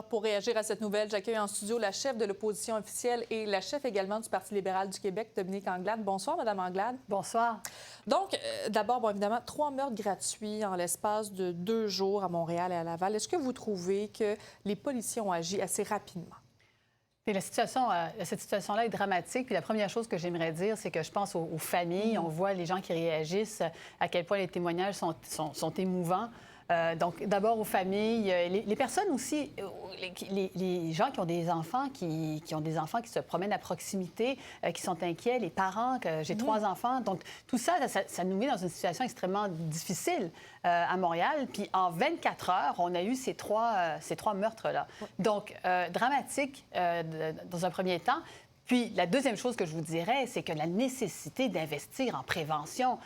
Pour réagir à cette nouvelle, j'accueille en studio la chef de l'opposition officielle et la chef également du Parti libéral du Québec, Dominique Anglade. Bonsoir, Madame Anglade. Bonsoir. Donc, d'abord, évidemment, 3 meurtres gratuits en l'espace de 2 jours à Montréal et à Laval. Est-ce que vous trouvez que les policiers ont agi assez rapidement? Puis cette situation-là est dramatique. Puis la première chose que j'aimerais dire, c'est que je pense aux familles. On voit les gens qui réagissent, à quel point les témoignages sont émouvants. Donc, d'abord aux familles, les personnes aussi, les gens qui ont des enfants, qui ont des enfants qui se promènent à proximité, qui sont inquiets, les parents, que j'ai 3 enfants. Donc, tout ça, ça nous met dans une situation extrêmement difficile à Montréal. Puis en 24 heures, on a eu ces trois meurtres-là. Donc, dramatique dans un premier temps. Puis, la deuxième chose que je vous dirais, c'est que la nécessité d'investir en prévention,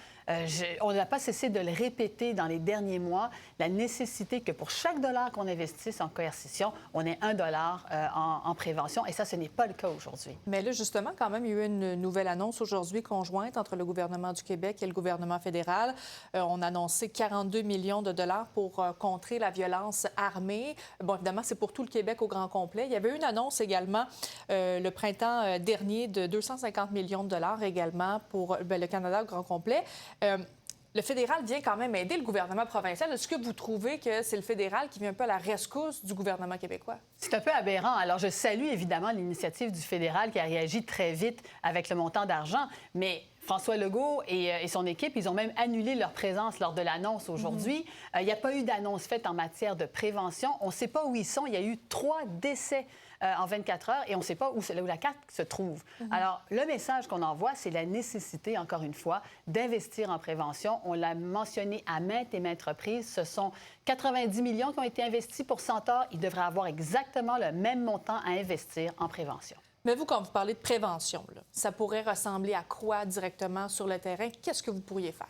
on n'a pas cessé de le répéter dans les derniers mois, la nécessité que pour chaque dollar qu'on investisse en coercition, on ait $1 en prévention. Et ça, ce n'est pas le cas aujourd'hui. Mais là, justement, quand même, il y a eu une nouvelle annonce aujourd'hui conjointe entre le gouvernement du Québec et le gouvernement fédéral. On a annoncé 42 millions de dollars pour contrer la violence armée. Bon, évidemment, c'est pour tout le Québec au grand complet. Il y avait eu une annonce également le printemps dernier de 250 millions de dollars également pour le Canada au grand complet. Le fédéral vient quand même aider le gouvernement provincial. Est-ce que vous trouvez que c'est le fédéral qui vient un peu à la rescousse du gouvernement québécois? C'est un peu aberrant. Alors, je salue évidemment l'initiative du fédéral qui a réagi très vite avec le montant d'argent, mais François Legault et son équipe, ils ont même annulé leur présence lors de l'annonce aujourd'hui. Il n'y a pas eu d'annonce faite en matière de prévention. On ne sait pas où ils sont. Il y a eu 3 décès en 24 heures et on ne sait pas où la carte se trouve. Alors, le message qu'on envoie, c'est la nécessité, encore une fois, d'investir en prévention. On l'a mentionné à maintes et maintes reprises. Ce sont 90 millions qui ont été investis pour Centaure. Il devrait avoir exactement le même montant à investir en prévention. Mais vous, quand vous parlez de prévention, là, ça pourrait ressembler à quoi directement sur le terrain? Qu'est-ce que vous pourriez faire?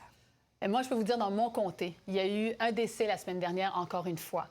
Et moi, je peux vous dire, dans mon comté, il y a eu un décès la semaine dernière, encore une fois.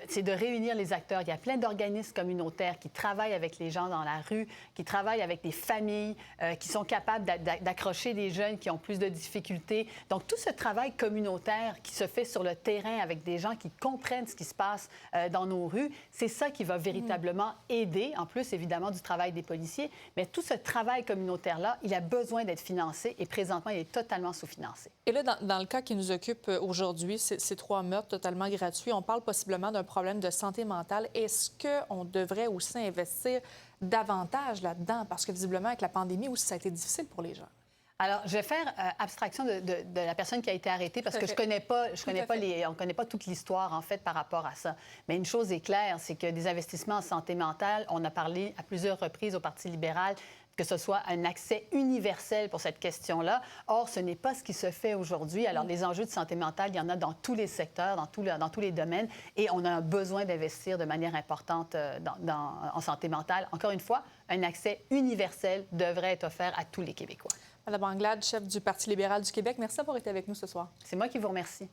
C'est de réunir les acteurs. Il y a plein d'organismes communautaires qui travaillent avec les gens dans la rue, qui travaillent avec des familles, qui sont capables d'accrocher des jeunes qui ont plus de difficultés. Donc, tout ce travail communautaire qui se fait sur le terrain avec des gens qui comprennent ce qui se passe dans nos rues, c'est ça qui va véritablement aider, en plus, évidemment, du travail des policiers. Mais tout ce travail communautaire-là, il a besoin d'être financé et présentement, il est totalement sous-financé. Et là, dans le cas qui nous occupe aujourd'hui, ces 3 meurtres totalement gratuits, on parle possiblement d'un problème de santé mentale. Est-ce qu'on devrait aussi investir davantage là-dedans? Parce que visiblement, avec la pandémie aussi, ça a été difficile pour les gens. Alors, je vais faire abstraction de la personne qui a été arrêtée parce que on connaît pas toute l'histoire, en fait, par rapport à ça. Mais une chose est claire, c'est que des investissements en santé mentale, on a parlé à plusieurs reprises au Parti libéral que ce soit un accès universel pour cette question-là. Or, ce n'est pas ce qui se fait aujourd'hui. Alors, les enjeux de santé mentale, il y en a dans tous les secteurs, dans tous les domaines, et on a besoin d'investir de manière importante en santé mentale. Encore une fois, un accès universel devrait être offert à tous les Québécois. Madame Anglade, chef du Parti libéral du Québec, merci d'avoir été avec nous ce soir. C'est moi qui vous remercie.